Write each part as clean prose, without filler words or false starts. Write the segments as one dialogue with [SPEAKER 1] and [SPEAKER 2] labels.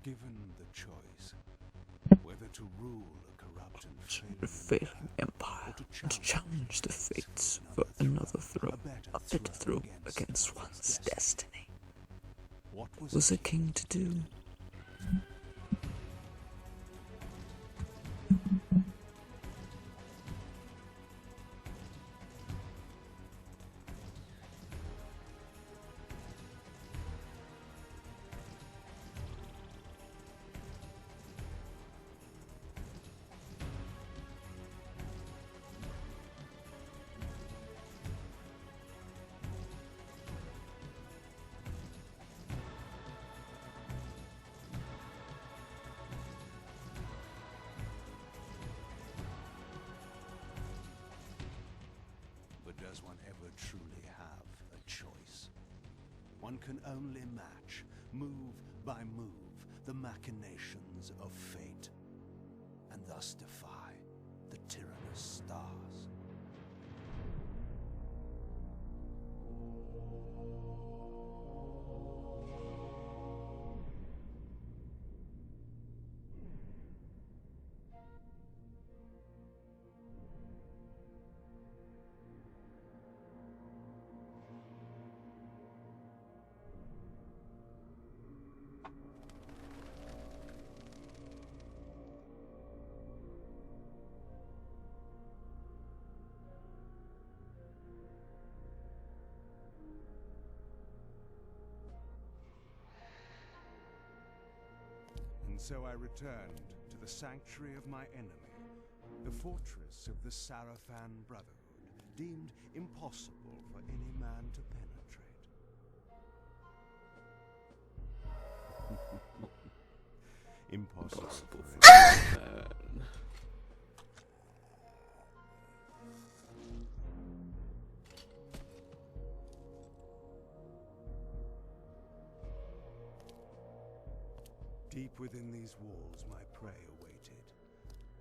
[SPEAKER 1] Given the choice, whether to rule a corrupt and
[SPEAKER 2] failing empire and challenge the fates for another throne, a better throne against one's destiny.
[SPEAKER 1] what
[SPEAKER 2] Was a king to do?
[SPEAKER 1] Does one ever truly have a choice? One can only match, move by move, the machinations of fate, and thus defy the tyrannous stars. And so I returned to the sanctuary of my enemy, the fortress of the Sarafan Brotherhood, deemed impossible for any man to penetrate. Impossible for any man. Deep within these walls my prey awaited.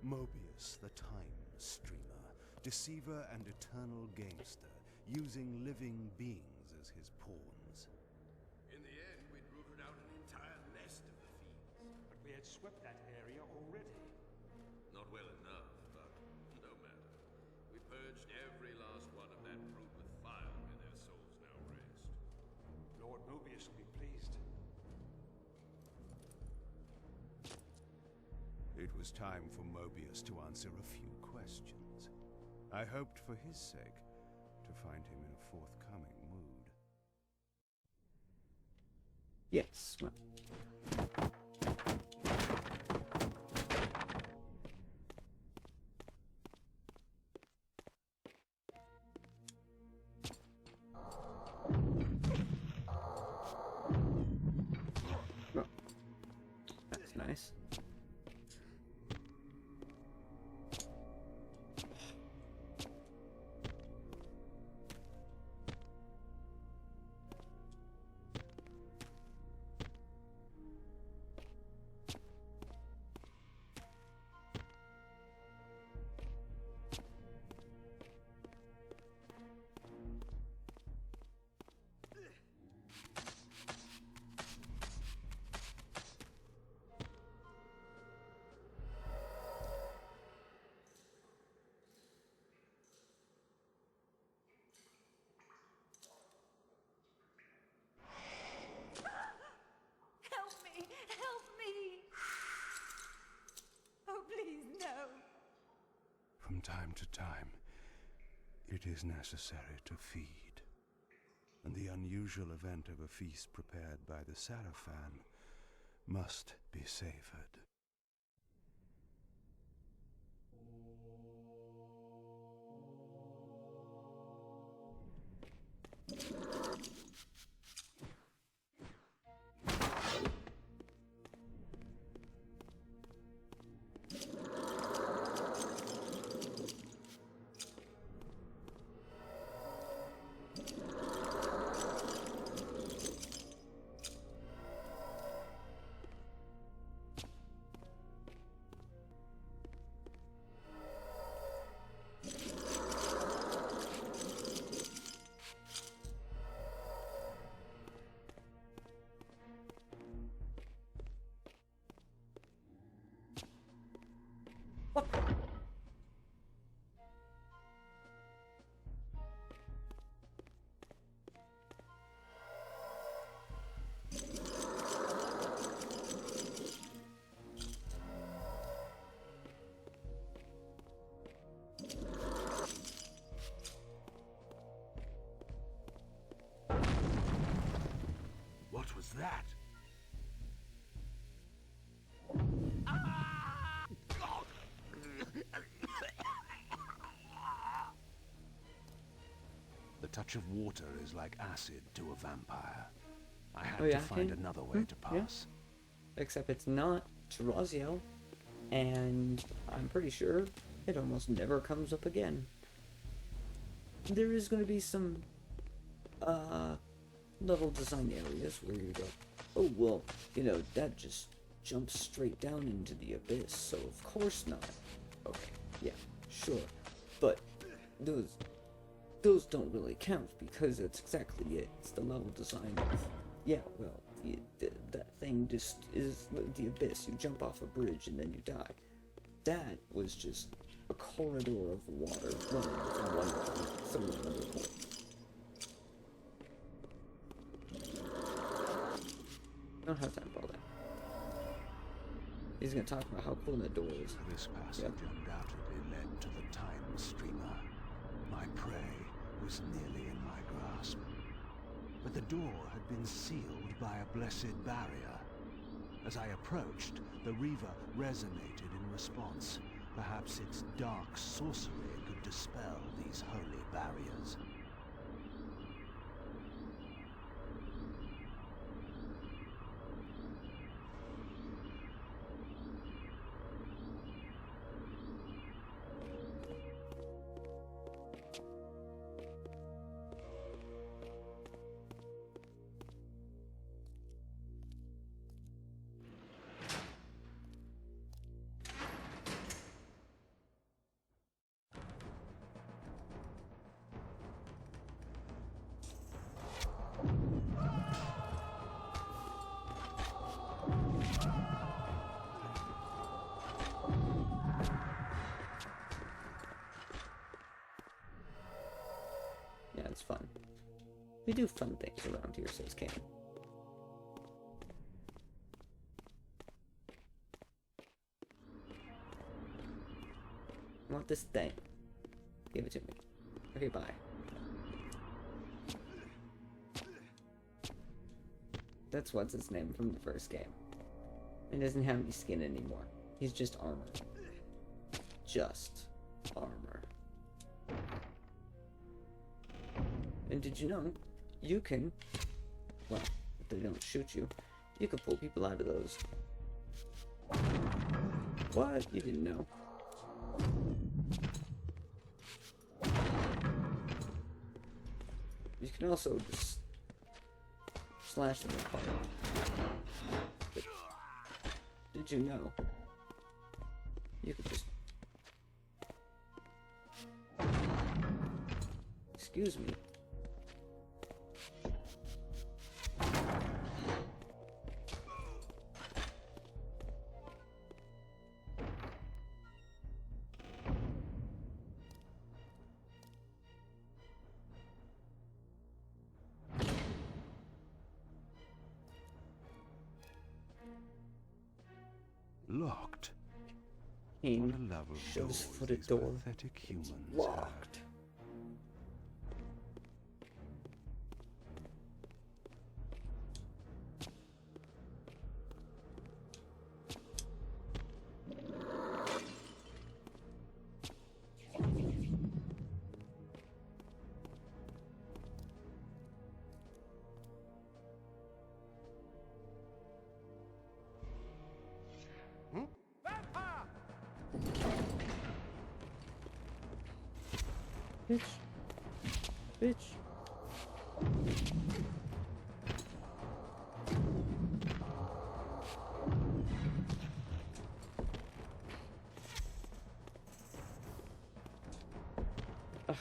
[SPEAKER 1] Mobius, the time streamer, deceiver and eternal gamester, using living beings as his pawns.
[SPEAKER 3] In the end, we'd rooted out an entire nest of the fiends.
[SPEAKER 4] But we had swept that area already.
[SPEAKER 3] Not well enough, but no matter. We purged every last one of that brood with fire where their souls now rest.
[SPEAKER 4] Lord Mobius will be pleased.
[SPEAKER 1] It was time for Mobius to answer a few questions. I hoped for his sake to find him in a forthcoming mood.
[SPEAKER 2] Yes. Well. That's nice.
[SPEAKER 1] From time to time, it is necessary to feed. And the unusual event of a feast prepared by the Sarafan must be savored. touch of water is like acid to a vampire. I had
[SPEAKER 5] Oh, yeah,
[SPEAKER 1] to find
[SPEAKER 5] Kain?
[SPEAKER 1] another way to
[SPEAKER 5] Yeah.
[SPEAKER 1] pass.
[SPEAKER 5] Except it's not to Raziel, and I'm pretty sure it almost never comes up again. There is going to be some level design areas where you go, oh well, you know, that just jumps straight down into the abyss, so of course not. Okay, yeah, sure, but those don't really count because that's exactly it. It's the level design of, yeah, well, that thing just is the abyss. You jump off a bridge and then you die. That was just a corridor of water running from one point through another point. I don't have time for all that. He's gonna talk about how cool that door is.
[SPEAKER 1] This passage undoubtedly led to the time streamer. My prey was nearly in my grasp. But the door had been sealed by a blessed barrier. As I approached, the Reaver resonated in response. Perhaps its dark sorcery could dispel these holy barriers.
[SPEAKER 5] Yeah, it's fun. We do fun things around here, says Kain. I want this thing. Give it to me. Okay, bye. That's what's his name from the first game. He doesn't have any skin anymore. He's just armor. Just armor. And did you know, you can, well, if they don't shoot you, you can pull people out of those. What? You didn't know? You can also just slash them apart. But did you know? You could just... Excuse me.
[SPEAKER 1] Locked.
[SPEAKER 5] Kain
[SPEAKER 1] What a level
[SPEAKER 5] shows
[SPEAKER 1] doors
[SPEAKER 5] foot at
[SPEAKER 1] these
[SPEAKER 5] door.
[SPEAKER 1] pathetic humans have.
[SPEAKER 5] Locked. Bitch. Bitch. Ugh.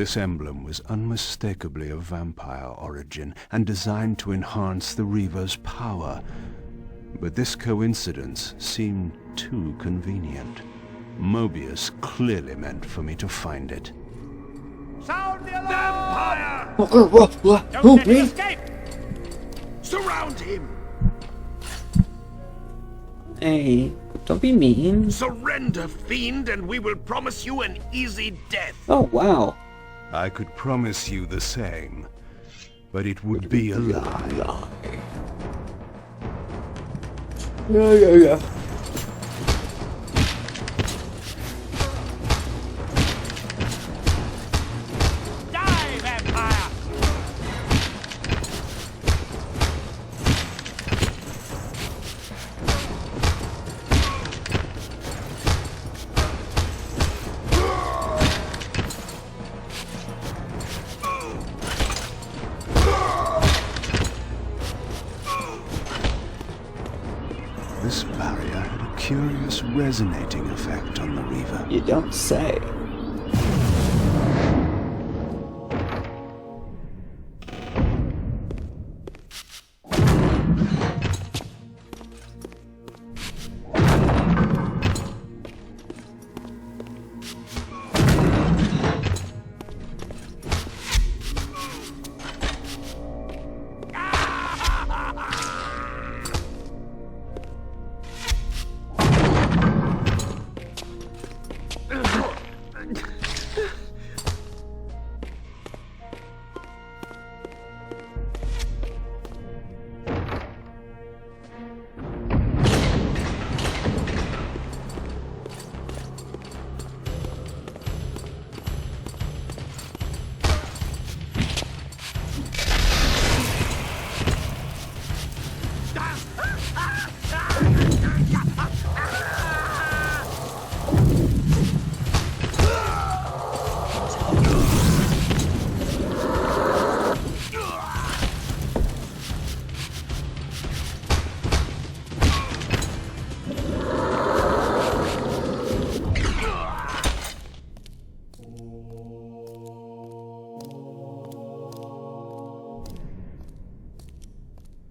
[SPEAKER 1] This emblem was unmistakably of vampire origin and designed to enhance the Reaver's power. But this coincidence seemed too convenient. Mobius clearly meant for me to find it.
[SPEAKER 4] Sound the alarm!
[SPEAKER 3] Vampire!
[SPEAKER 4] Don't let him escape!
[SPEAKER 3] Surround him!
[SPEAKER 5] Hey, don't be mean.
[SPEAKER 3] Surrender, fiend, and we will promise you an easy death.
[SPEAKER 5] Oh, wow.
[SPEAKER 1] I could promise you the same, but it would be a lie.
[SPEAKER 5] Yeah.
[SPEAKER 4] Die, vampire!
[SPEAKER 1] This barrier had a curious resonating effect on the Reaver.
[SPEAKER 5] You don't say.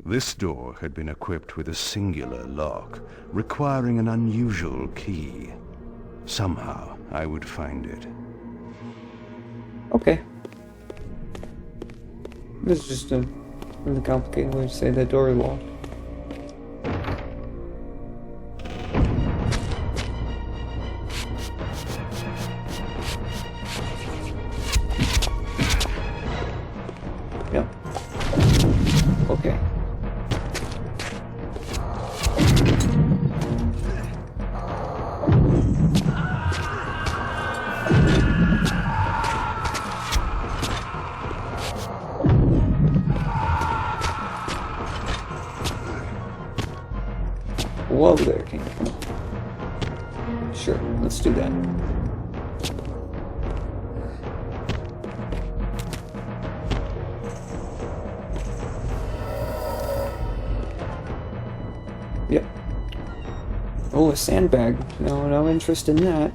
[SPEAKER 1] This door had been equipped with a singular lock, requiring an unusual key. Somehow, I would find it.
[SPEAKER 5] Okay. This is just a really complicated way to say that door is locked. Yep. Okay. Whoa there, Kain. Sure, let's do that. Yep. Oh, a sandbag. No interest in that.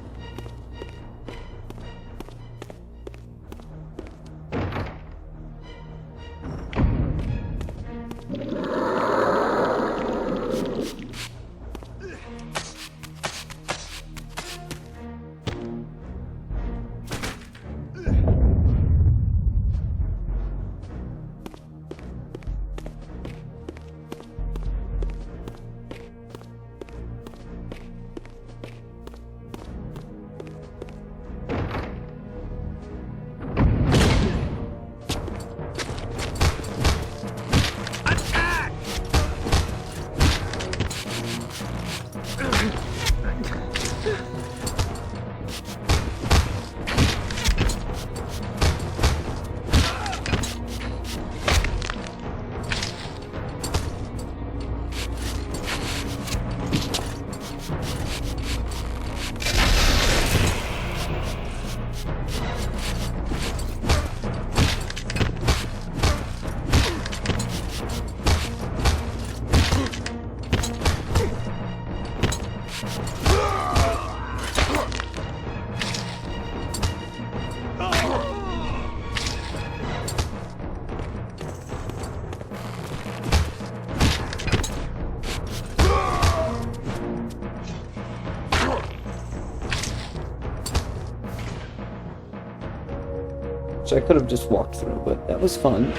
[SPEAKER 5] which I could have just walked through, but that was fun.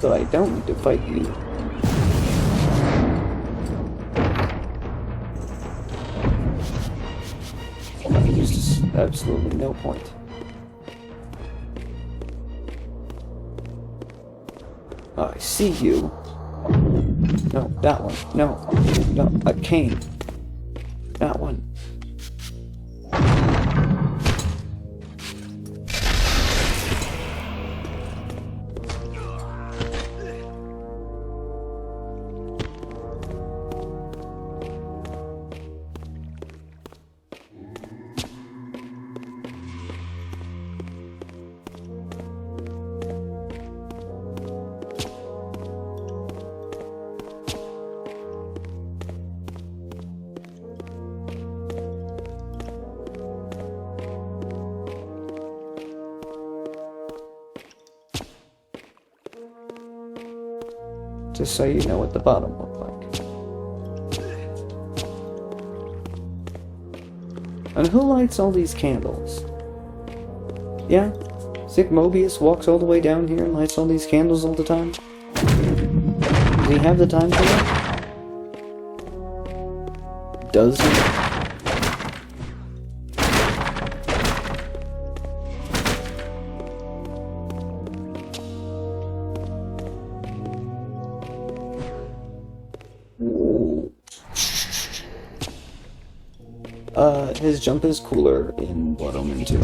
[SPEAKER 5] So I don't need to fight you. There's just absolutely no point. Oh, I see you. No, that one. No, a Kain. That one. Just so you know what the bottom looked like. And who lights all these candles? Yeah? Sick Mobius walks all the way down here and lights all these candles all the time? Does he have the time for that? Does he? His jump is cooler in Blood Omen 2.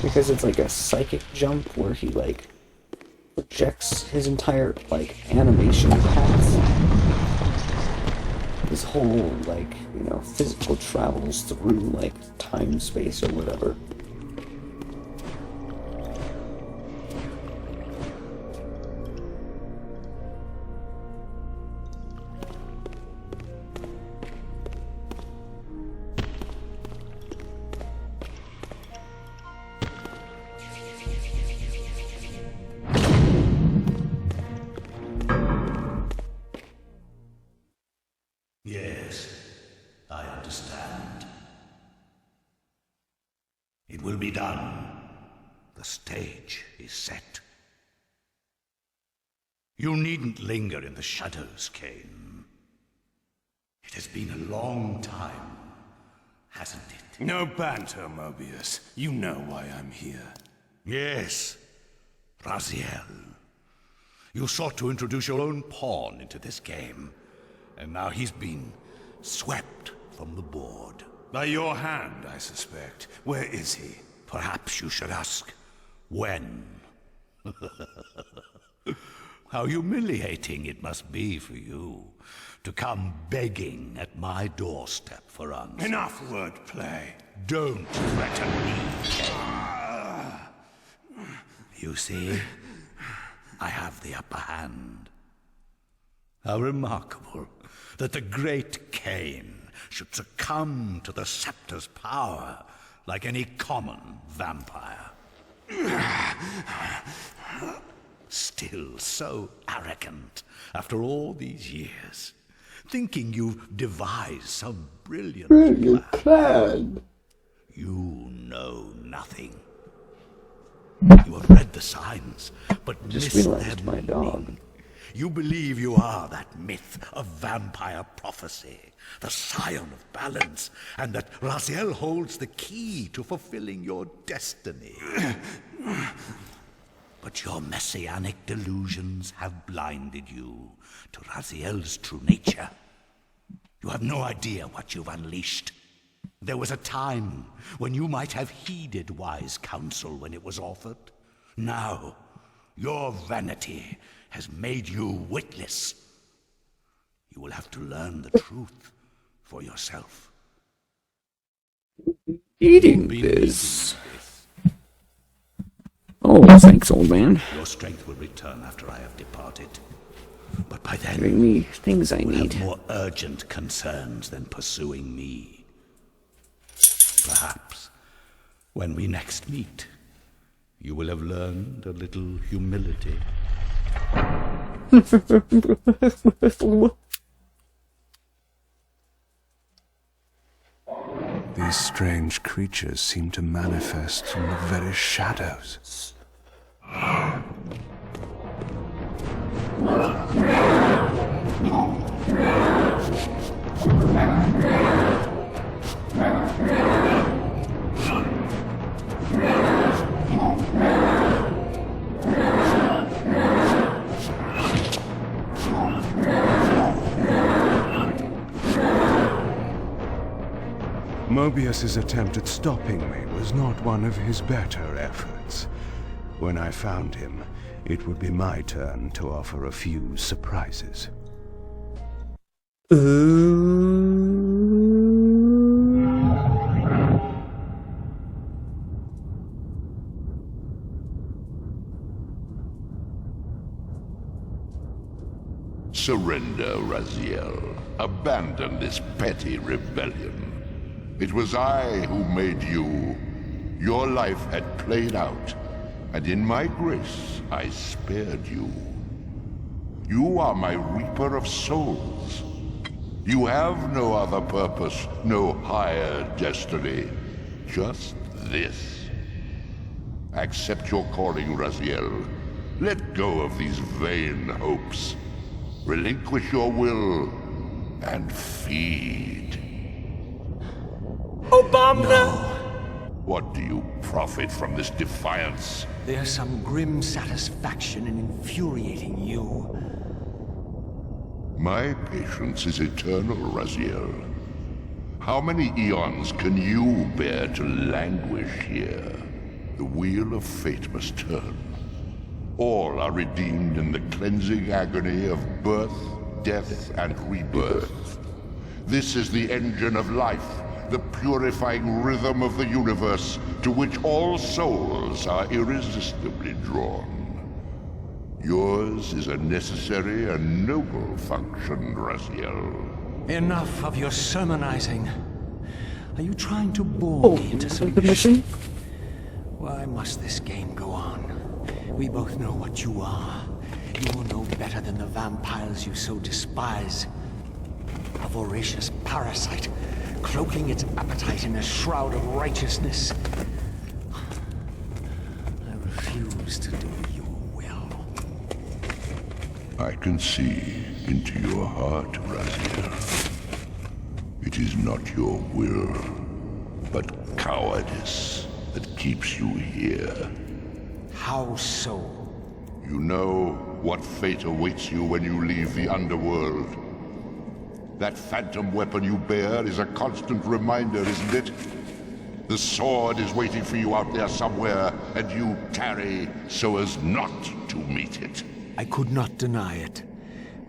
[SPEAKER 5] Because it's like a psychic jump where he, like, projects his entire, like, animation path. His whole, like, you know, physical travels through, like, time, space, or whatever.
[SPEAKER 1] Yes, I understand. It will be done. The stage is set. You needn't linger in the shadows, Kain. It has been a long time, hasn't it?
[SPEAKER 6] No banter, Mobius. You know why I'm here.
[SPEAKER 1] Yes, Raziel. You sought to introduce your own pawn into this game, and now he's been swept from the board.
[SPEAKER 6] By your hand, I suspect. Where is he?
[SPEAKER 1] Perhaps you should ask, when? How humiliating it must be for you to come begging at my doorstep for answers.
[SPEAKER 6] Enough wordplay.
[SPEAKER 1] Don't threaten me, Kain. You see, I have the upper hand. How remarkable that the great Kain should succumb to the scepter's power like any common vampire. Still so arrogant after all these years, thinking you've devised some brilliant plan. You know nothing. You have read the signs, but
[SPEAKER 5] Just
[SPEAKER 1] missed
[SPEAKER 5] realized
[SPEAKER 1] their
[SPEAKER 5] my dog.
[SPEAKER 1] meaning. You believe you are that myth of vampire prophecy, the scion of balance, and that Raziel holds the key to fulfilling your destiny. But your messianic delusions have blinded you to Raziel's true nature. You have no idea what you've unleashed. There was a time when you might have heeded wise counsel when it was offered. Now, your vanity has made you witless. You will have to learn the truth for yourself.
[SPEAKER 5] Eating
[SPEAKER 1] Be
[SPEAKER 5] this.
[SPEAKER 1] with.
[SPEAKER 5] Oh, thanks, old man.
[SPEAKER 1] Your strength will return after I have departed. But by then,
[SPEAKER 5] Giving me things I
[SPEAKER 1] you will
[SPEAKER 5] need.
[SPEAKER 1] have more urgent concerns than pursuing me. Perhaps, when we next meet,
[SPEAKER 6] you will have learned a little humility.
[SPEAKER 1] These strange creatures seem to manifest from the very shadows. Mobius's attempt at stopping me was not one of his better efforts. When I found him, it would be my turn to offer a few surprises.
[SPEAKER 7] Surrender, Raziel. Abandon this petty rebellion. It was I who made you. Your life had played out, and in my grace, I spared you. You are my reaper of souls. You have no other purpose, no higher destiny. Just this. Accept your calling, Raziel. Let go of these vain hopes. Relinquish your will, and feed.
[SPEAKER 8] Obama!
[SPEAKER 7] What do you profit from this defiance?
[SPEAKER 8] There's some grim satisfaction in infuriating you.
[SPEAKER 7] My patience is eternal, Raziel. How many eons can you bear to languish here? The wheel of fate must turn. All are redeemed in the cleansing agony of birth, death, and rebirth. This is the engine of life, the purifying rhythm of the universe to which all souls are irresistibly drawn. Yours is a necessary and noble function, Raziel.
[SPEAKER 8] Enough of your sermonizing. Are you trying to bore me into submission? Why must this game go on? We both know what you are. You're no better than the vampires you so despise. A voracious parasite, cloaking its appetite in a shroud of righteousness. I refuse to do your will.
[SPEAKER 7] I can see into your heart, Raziel. It is not your will, but cowardice that keeps you here.
[SPEAKER 8] How so?
[SPEAKER 7] You know what fate awaits you when you leave the underworld. That phantom weapon you bear is a constant reminder, isn't it? The sword is waiting for you out there somewhere, and you tarry so as not to meet it.
[SPEAKER 8] I could not deny it.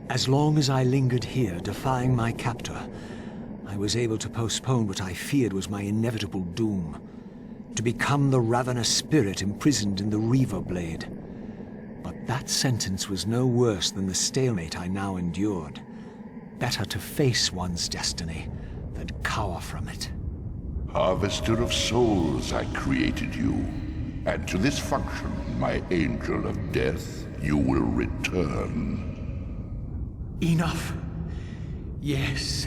[SPEAKER 8] As long as I lingered here, defying my captor, I was able to postpone what I feared was my inevitable doom. To become the ravenous spirit imprisoned in the Reaver Blade. But that sentence was no worse than the stalemate I now endured. Better to face one's destiny than cower from it.
[SPEAKER 7] Harvester of souls, I created you. And to this function, my angel of death, you will return.
[SPEAKER 8] Enough. Yes,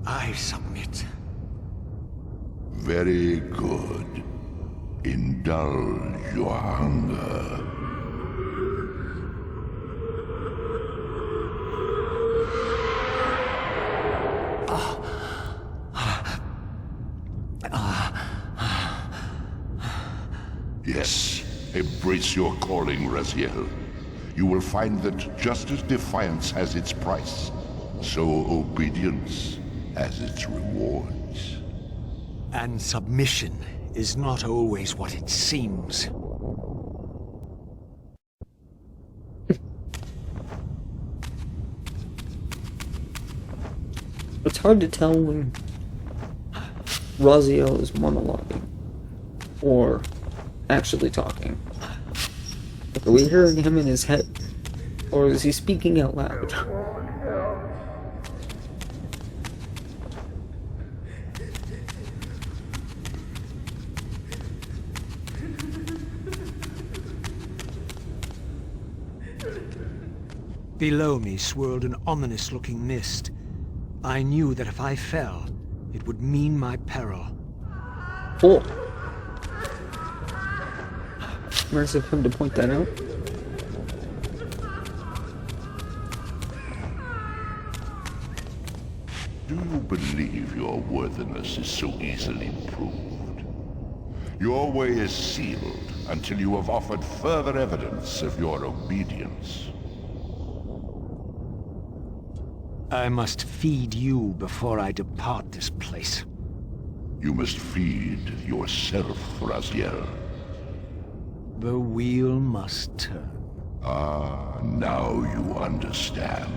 [SPEAKER 8] I submit.
[SPEAKER 7] Very good. Indulge your hunger. Yes, embrace your calling, Raziel. You will find that just as defiance has its price, so obedience has its rewards.
[SPEAKER 8] And submission is not always what it seems.
[SPEAKER 5] It's hard to tell when Raziel is monologuing or actually talking. Like, are we hearing him in his head? Or is he speaking out loud?
[SPEAKER 8] Below me swirled an ominous-looking mist. I knew that if I fell, it would mean my peril.
[SPEAKER 5] Oh! Nice of him to point that out.
[SPEAKER 7] Do you believe your worthiness is so easily proved? Your way is sealed until you have offered further evidence of your obedience.
[SPEAKER 8] I must feed you before I depart this place.
[SPEAKER 7] You must feed yourself, Raziel.
[SPEAKER 8] The wheel must turn.
[SPEAKER 7] Ah, now you understand.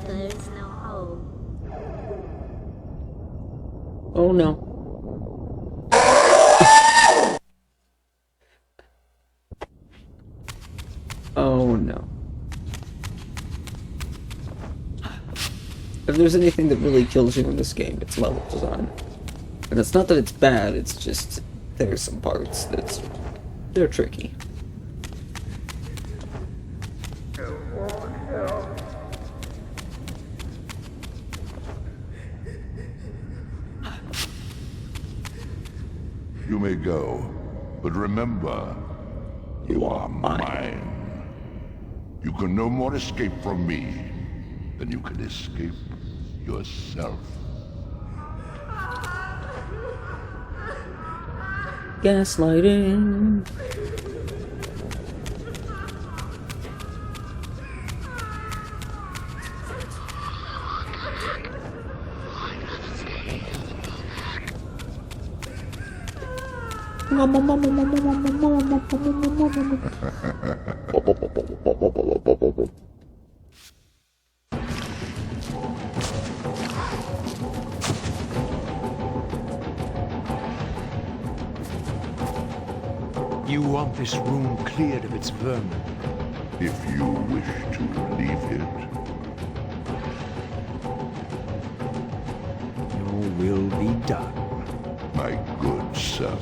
[SPEAKER 9] There's no home.
[SPEAKER 5] Oh no. Oh no. If there's anything that really kills you in this game, it's level design. And it's not that it's bad, it's just there's some parts they're tricky.
[SPEAKER 7] You may go, but remember, you are mine. You can no more escape from me than you can escape yourself.
[SPEAKER 5] Gaslighting.
[SPEAKER 8] You want this room cleared of its vermin.
[SPEAKER 7] If you wish to leave it,
[SPEAKER 8] Your will be done.
[SPEAKER 7] my good servant.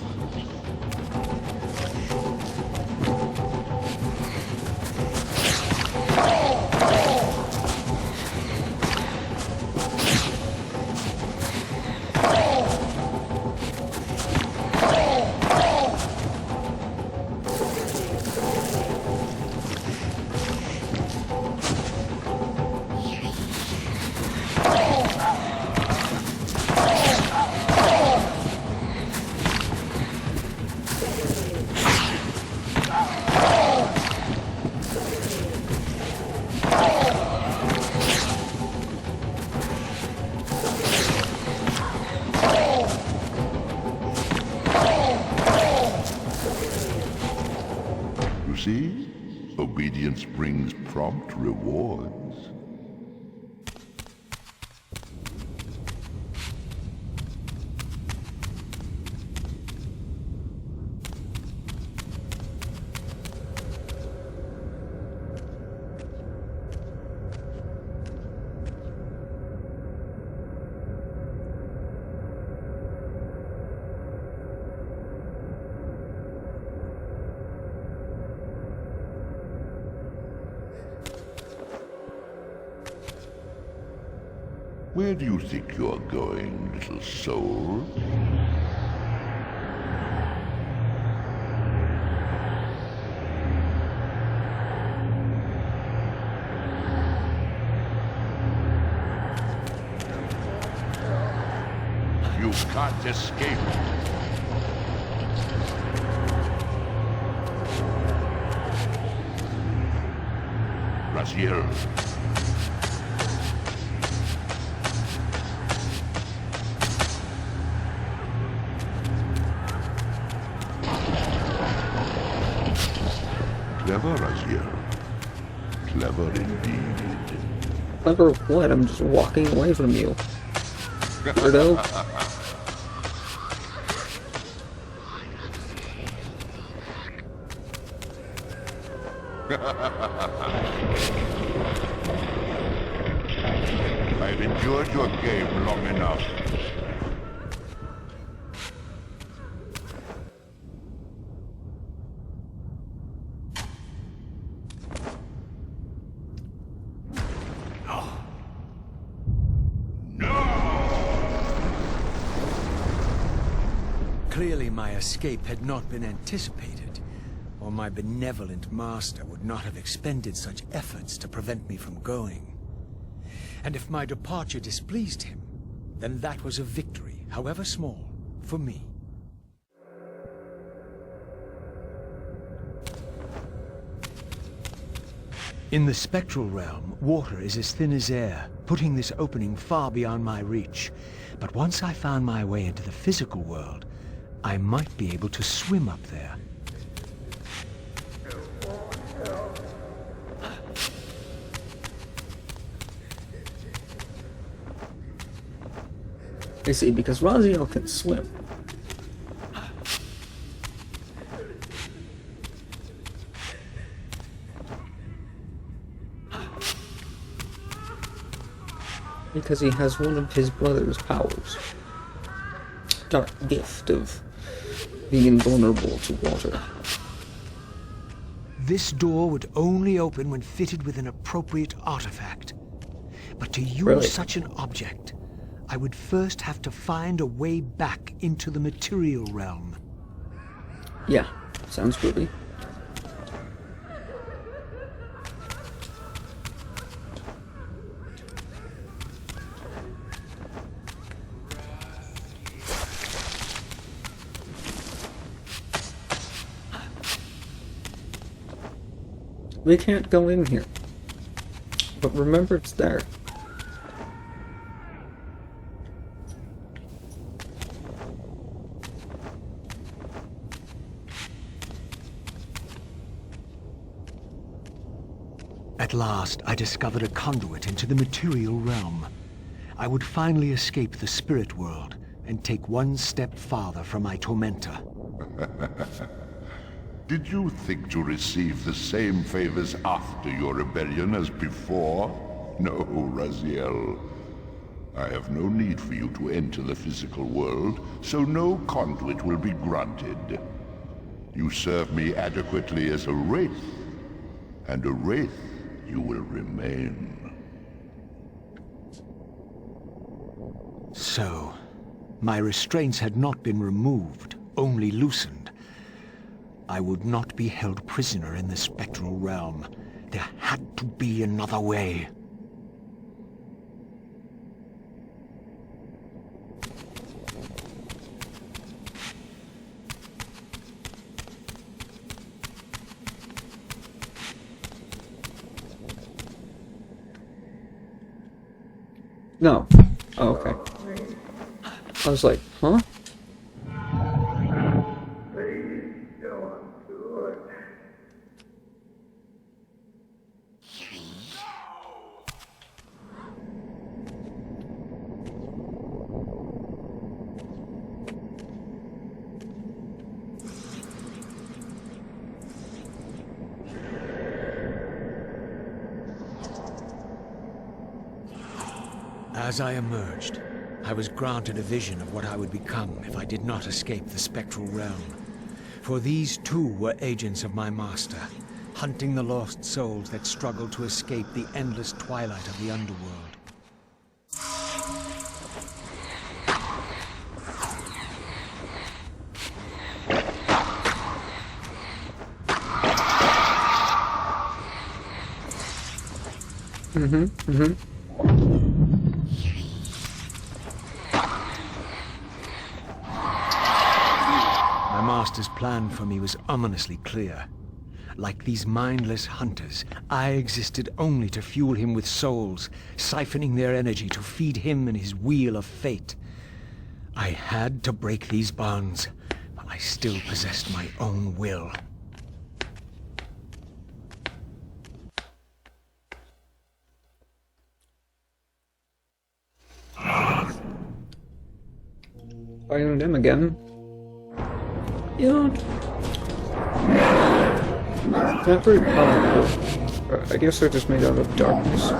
[SPEAKER 7] You see? Obedience brings prompt rewards. Where do you think you're going, little soul? You can't escape. Raziel. Clever, Raziel. Clever indeed.
[SPEAKER 5] Clever what? I'm just walking away from you. Weirdo.
[SPEAKER 7] I've endured your game long enough.
[SPEAKER 8] Clearly my escape had not been anticipated, or my benevolent master would not have expended such efforts to prevent me from going. And if my departure displeased him, then that was a victory, however small, for me. In the spectral realm, water is as thin as air, putting this opening far beyond my reach. But once I found my way into the physical world, I might be able to swim up there.
[SPEAKER 5] I see, because Raziel can swim. Because he has one of his brother's powers. Dark gift of being invulnerable to water.
[SPEAKER 8] This door would only open when fitted with an appropriate artifact. But to use
[SPEAKER 5] Really?
[SPEAKER 8] such an object, I would first have to find a way back into the material realm.
[SPEAKER 5] Yeah, sounds groovy. We can't go in here. But remember, it's there.
[SPEAKER 8] At last, I discovered a conduit into the material realm. I would finally escape the spirit world and take one step farther from my tormentor.
[SPEAKER 7] Did you think to receive the same favors after your rebellion as before? No, Raziel. I have no need for you to enter the physical world, so no conduit will be granted. You serve me adequately as a wraith, and a wraith you will remain.
[SPEAKER 8] So, my restraints had not been removed, only loosened. I would not be held prisoner in the spectral realm. There had to be another way.
[SPEAKER 5] No. Oh, okay. I was like, huh?
[SPEAKER 8] As I emerged, I was granted a vision of what I would become if I did not escape the spectral realm. For these too were agents of my master, hunting the lost souls that struggled to escape the endless twilight of the underworld. My master's plan for me was ominously clear. Like these mindless hunters, I existed only to fuel him with souls, siphoning their energy to feed him and his wheel of fate. I had to break these bonds, while I still possessed my own will.
[SPEAKER 5] Finding them again. You know. Not very powerful. I guess they're just made out of darkness. So.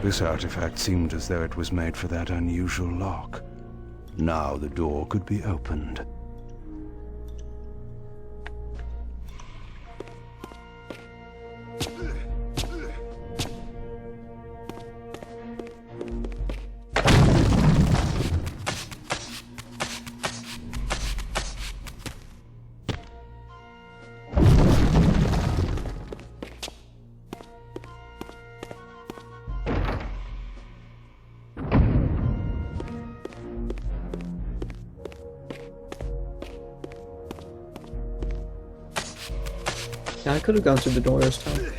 [SPEAKER 1] This artifact seemed as though it was made for that unusual lock. Now the door could be opened.
[SPEAKER 5] Yeah, I could have gone through the door this time.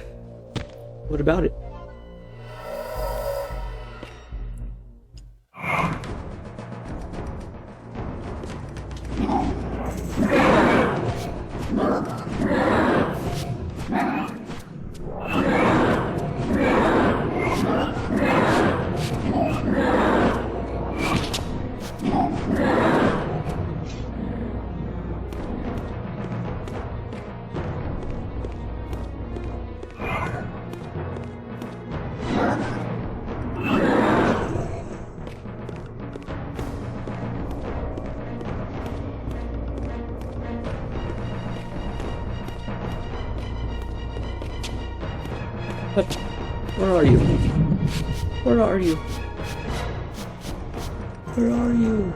[SPEAKER 5] What about it? What? Where are you? Where are you? Where are you?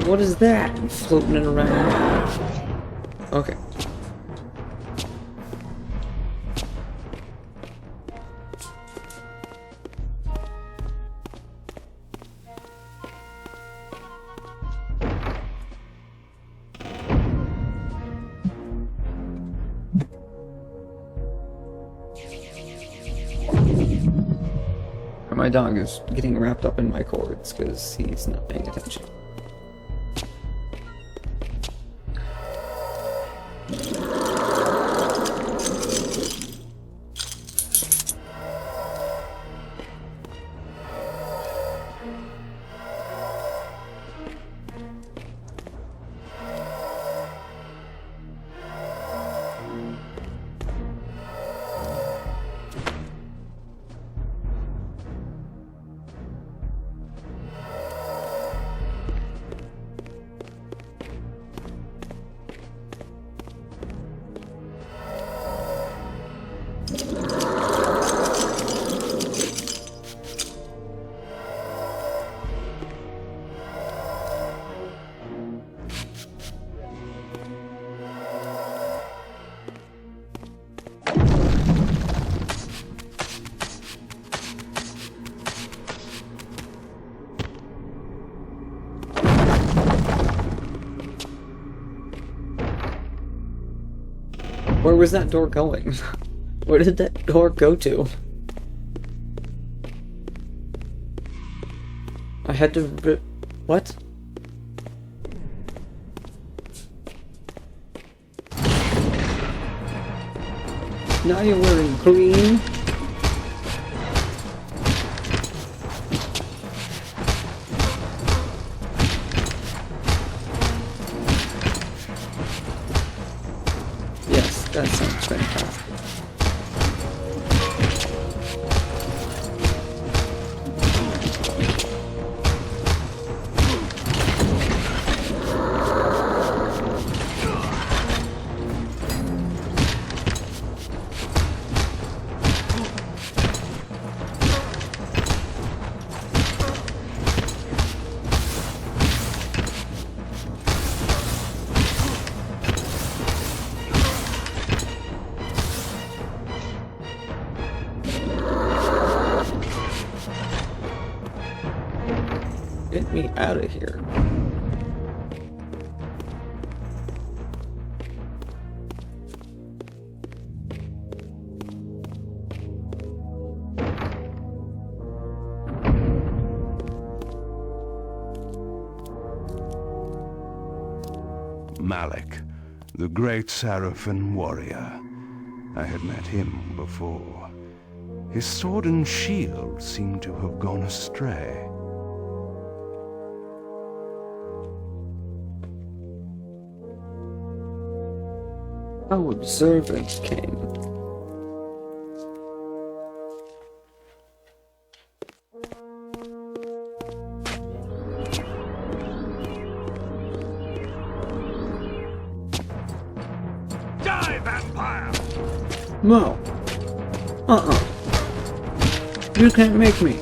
[SPEAKER 5] What is that? Floating it around. Okay. My dog is getting wrapped up in my cords because he's not paying attention. Where was that door going? Where did that door go to? I had to... What? Now you're wearing green? Yes, that sounds fantastic. Get me out of here.
[SPEAKER 1] Malik,
[SPEAKER 6] The great Sarafan warrior. I had met him before. His sword and shield seemed to have gone astray.
[SPEAKER 5] How observant, Kain.
[SPEAKER 4] Die, vampire!
[SPEAKER 8] No. You can't make me.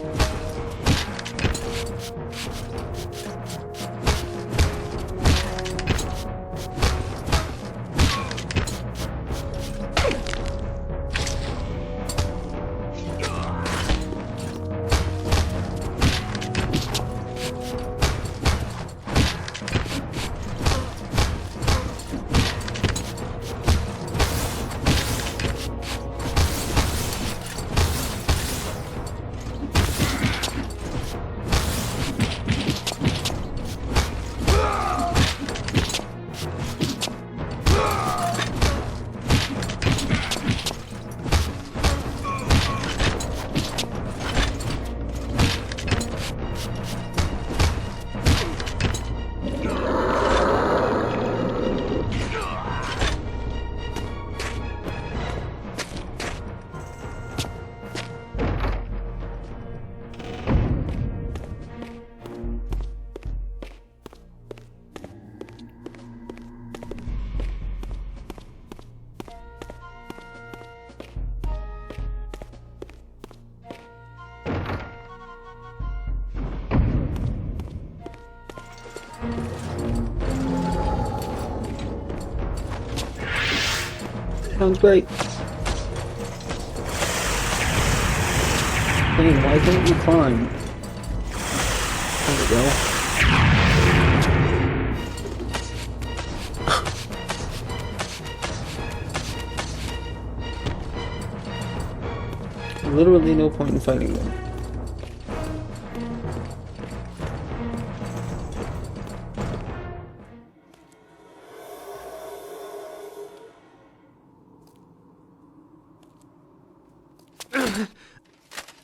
[SPEAKER 5] Sounds great. Kain, why don't you climb? There we go. Literally no point in fighting them.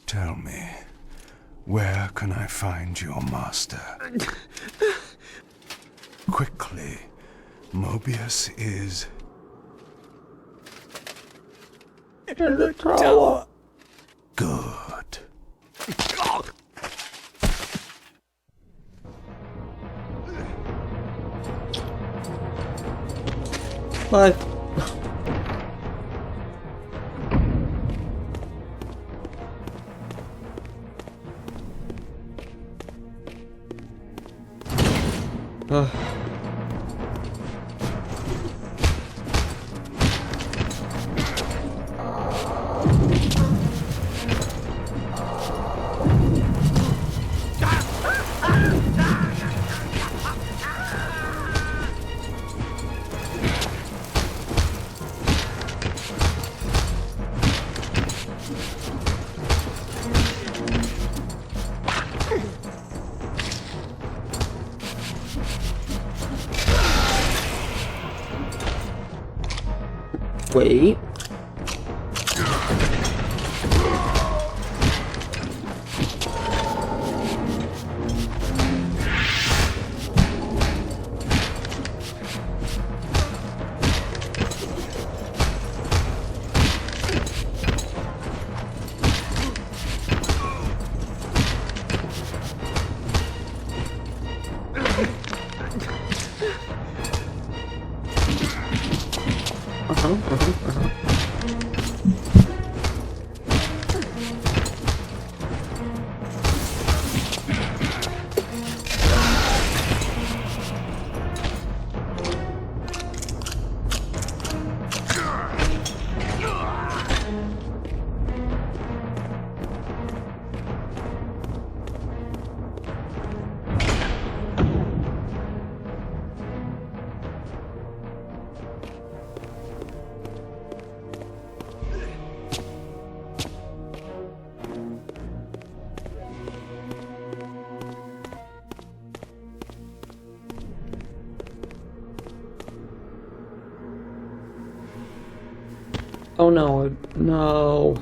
[SPEAKER 6] Tell me, where can I find your master? Quickly, Mobius is...
[SPEAKER 8] In the tower.
[SPEAKER 6] good.
[SPEAKER 5] Bye. Wait. Oh no, no.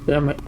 [SPEAKER 5] Damn it.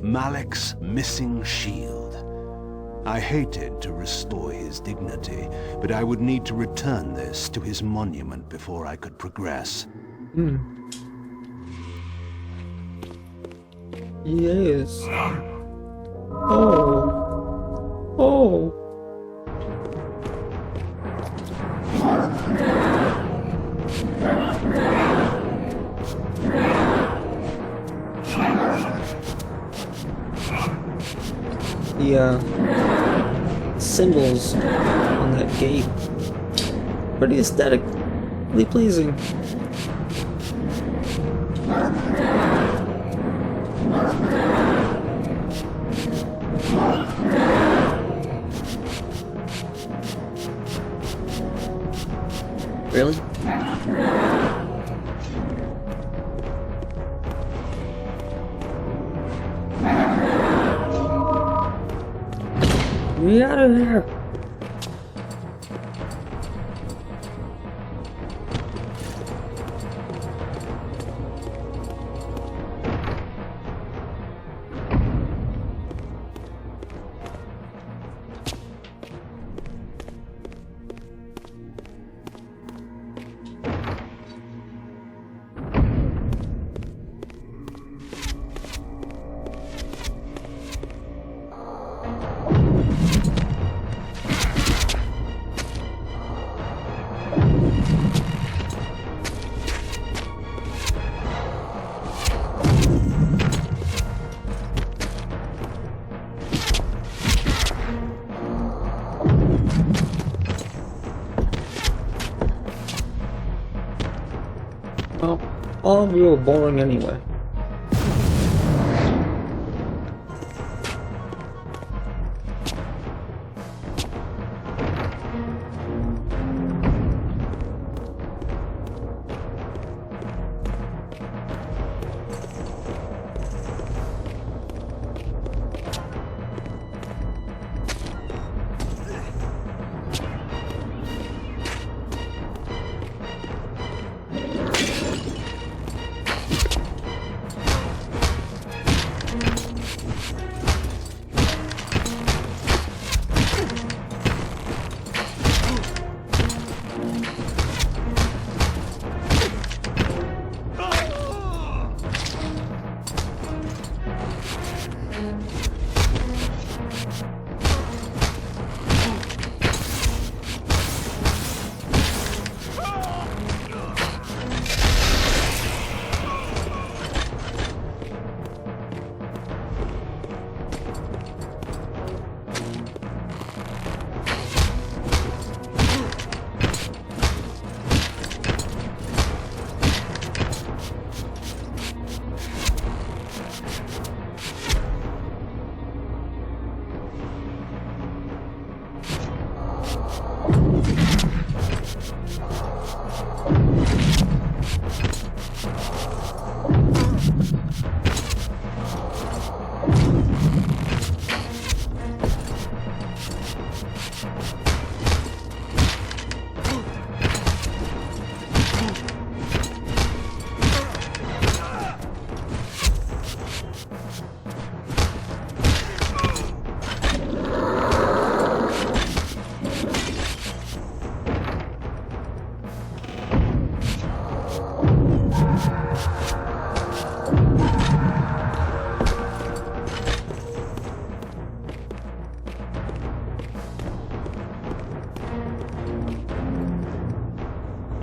[SPEAKER 6] Malik's missing shield. I hated to restore his dignity, but I would need to return this to his monument before I could progress.
[SPEAKER 5] Yes. Oh. Oh. The symbols on that gate, pretty aesthetically pleasing. Really? Get out of there! Well, all of you are boring anyway.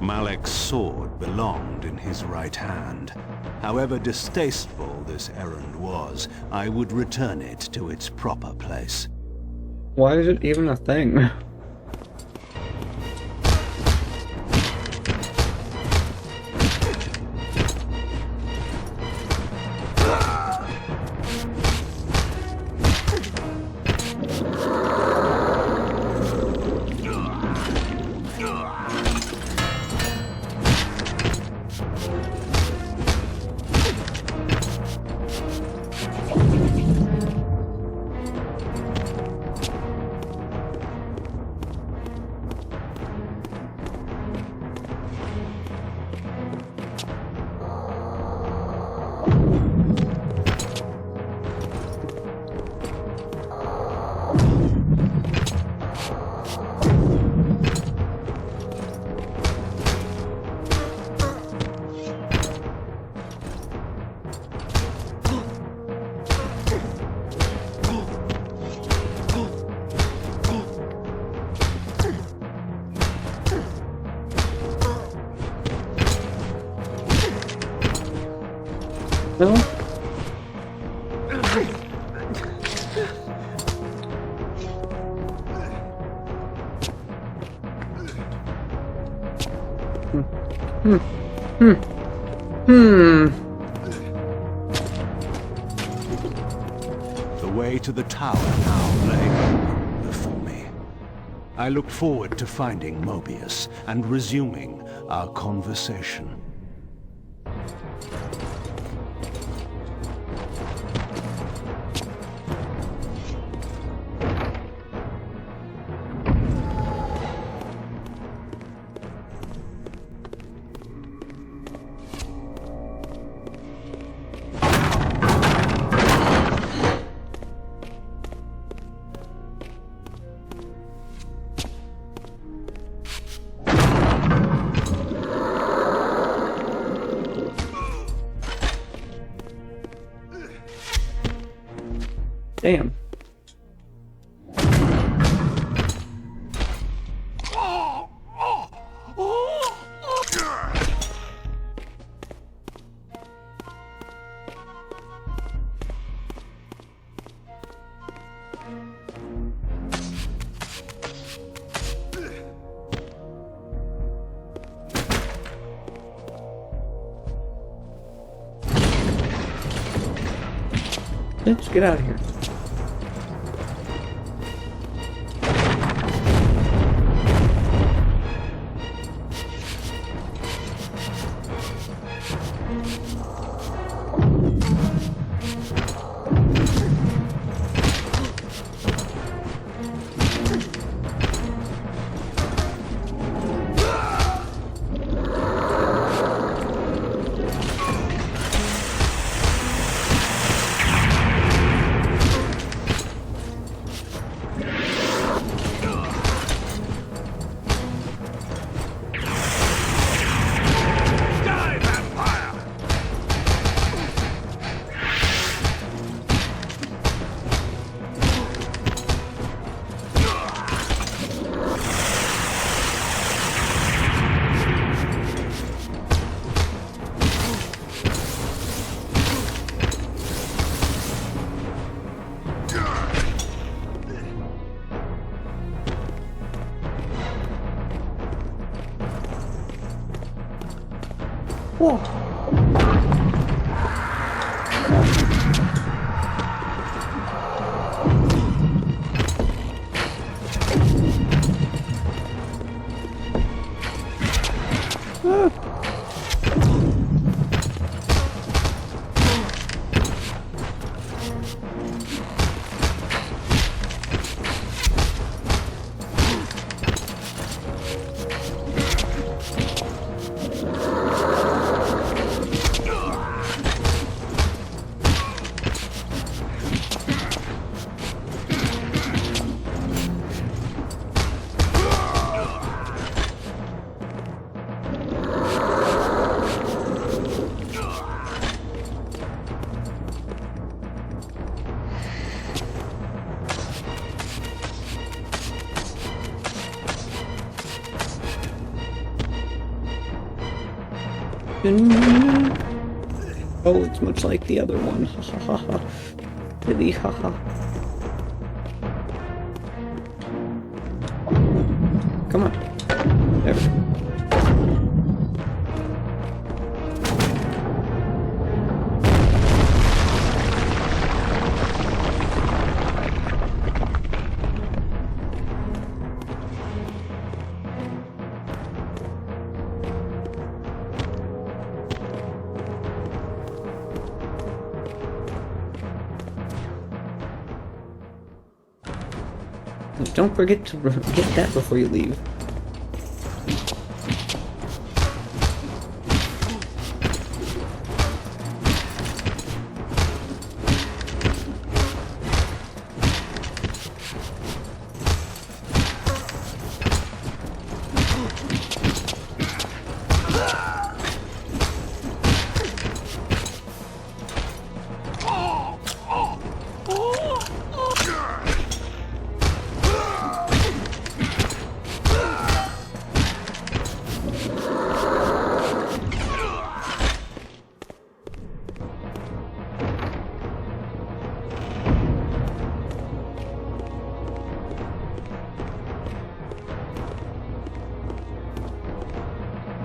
[SPEAKER 6] Malek's sword belonged in his right hand. However distasteful this errand was, I would return it to its proper place.
[SPEAKER 10] Why is it even a thing? No?
[SPEAKER 6] The way to the tower now lay open before me. I looked forward to finding Mobius and resuming our conversation.
[SPEAKER 10] Damn. Let's get out of here. Whoa. Oh, it's much like the other one. Ha ha ha ha. Pity, ha ha. Come on. There we go. Don't forget to get that before you leave.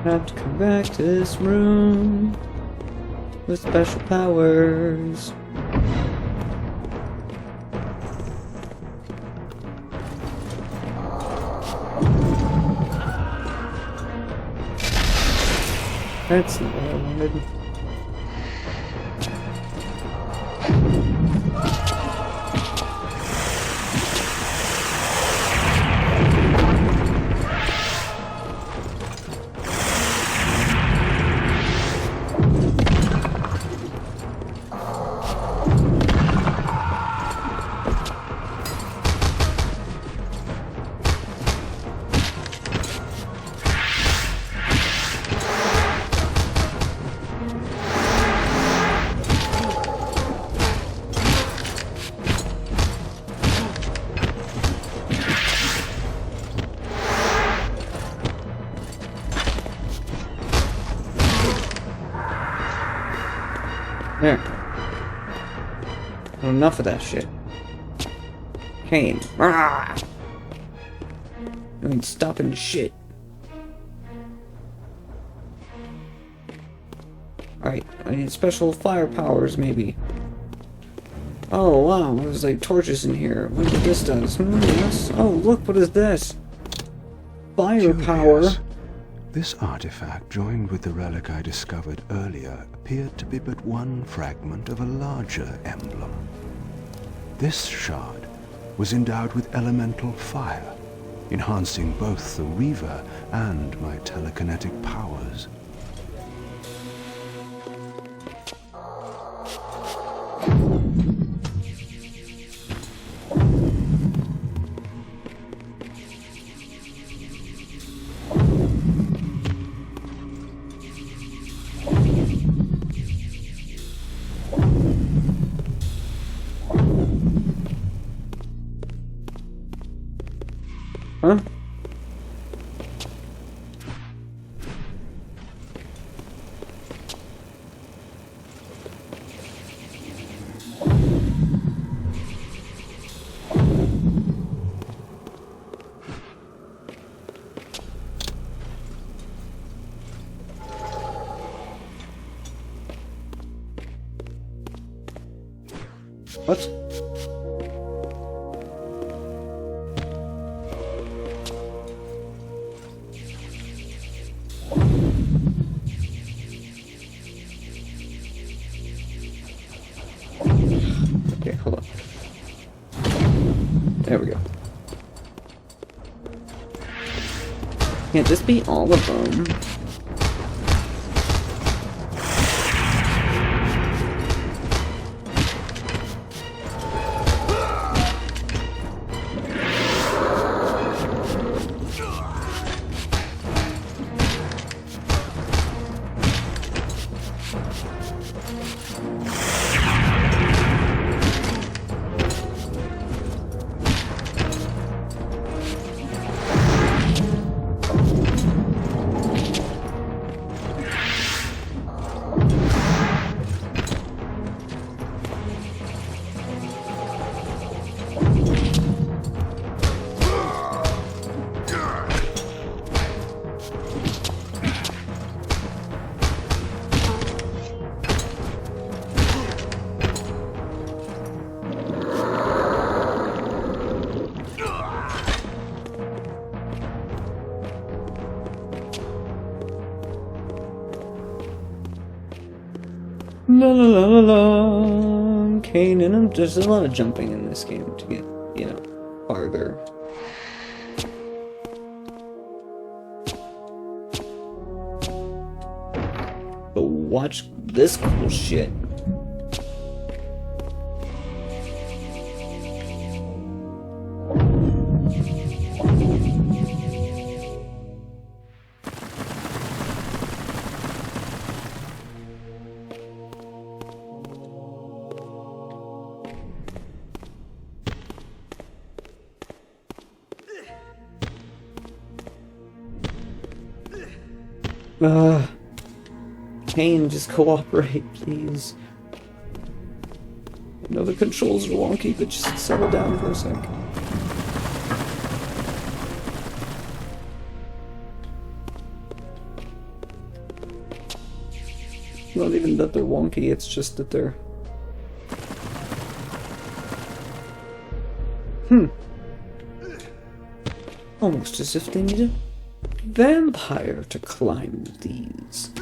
[SPEAKER 10] Have to come back to this room with special powers. That's not what I wanted. There. Enough of that shit. Kain. Rah! You ain't stopping shit. Alright, I need special fire powers, maybe. Oh, wow, there's like torches in here. What did this does? Yes. Oh, look, what is this? Fire power.
[SPEAKER 6] This artifact, joined with the relic I discovered earlier, appeared to be but one fragment of a larger emblem. This shard was endowed with elemental fire, enhancing both the Reaver and my telekinetic powers.
[SPEAKER 10] Huh? What? Okay, hold on. There we go. Can't this be all of them? La la la la la. Kain and there's a lot of jumping in this game to get, you know, farther. But watch this cool shit. Kain, just cooperate, please. I know the controls are wonky, but just settle down for a sec. Not even that they're wonky, it's just that they're... Almost as if they need a vampire to climb these.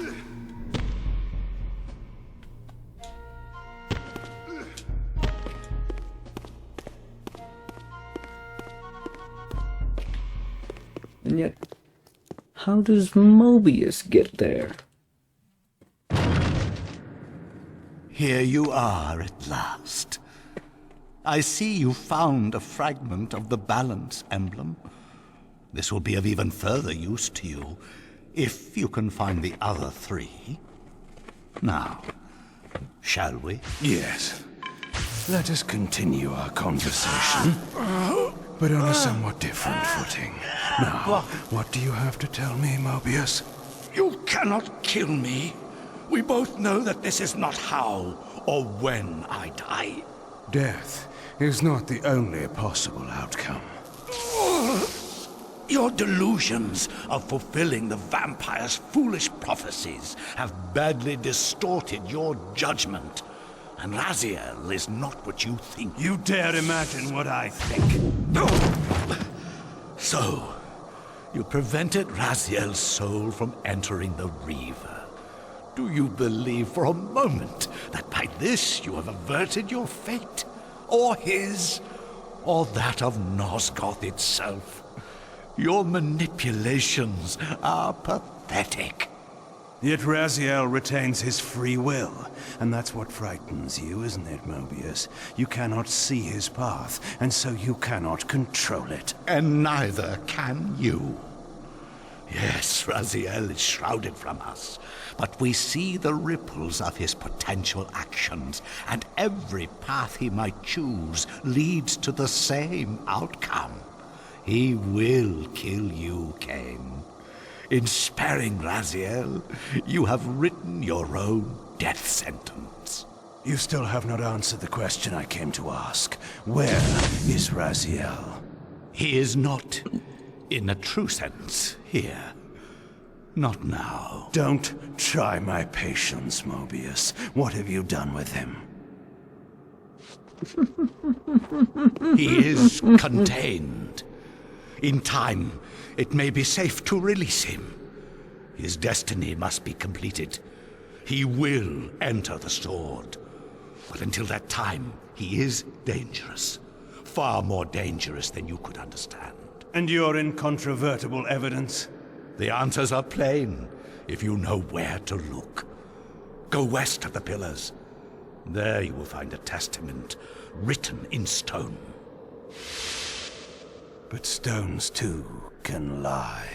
[SPEAKER 10] And yet, how does Mobius get there?
[SPEAKER 11] Here you are at last. I see you found a fragment of the balance emblem. This will be of even further use to you, if you can find the other three. Now, shall we?
[SPEAKER 6] Yes. Let us continue our conversation, but on a somewhat different footing. Now, what do you have to tell me, Mobius?
[SPEAKER 4] You cannot kill me. We both know that this is not how or when I die.
[SPEAKER 6] Death is not the only possible outcome.
[SPEAKER 4] Your delusions of fulfilling the vampire's foolish prophecies have badly distorted your judgment. And Raziel is not what you think.
[SPEAKER 1] You dare imagine what I think.
[SPEAKER 11] So, you prevented Raziel's soul from entering the Reaver. Do you believe for a moment that by this you have averted your fate? Or his? Or that of Nosgoth itself? Your manipulations are pathetic.
[SPEAKER 1] Yet Raziel retains his free will, and that's what frightens you, isn't it, Mobius? You cannot see his path, and so you cannot control it.
[SPEAKER 11] And neither can you. Yes, Raziel is shrouded from us, but we see the ripples of his potential actions, and every path he might choose leads to the same outcome. He will kill you, Kain. In sparing Raziel, you have written your own death sentence.
[SPEAKER 1] You still have not answered the question I came to ask. Where is Raziel?
[SPEAKER 11] He is not, in a true sense, here. Not now.
[SPEAKER 1] Don't try my patience, Mobius. What have you done with him?
[SPEAKER 11] He is contained. In time, it may be safe to release him. His destiny must be completed. He will enter the sword. But until that time, he is dangerous. Far more dangerous than you could understand.
[SPEAKER 1] And your incontrovertible evidence?
[SPEAKER 11] The answers are plain, if you know where to look. Go west of the pillars. There you will find a testament, written in stone.
[SPEAKER 1] But stones, too, can lie.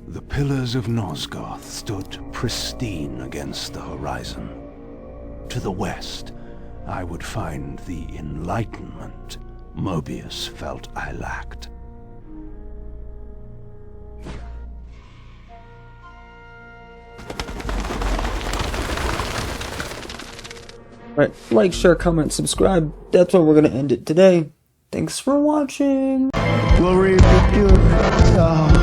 [SPEAKER 6] The pillars of Nosgoth stood pristine against the horizon. To the west, I would find the enlightenment Mobius felt I lacked.
[SPEAKER 10] Right, like, share, comment, subscribe. That's where we're going to end it today. Thanks for watching.
[SPEAKER 4] Glory be to God.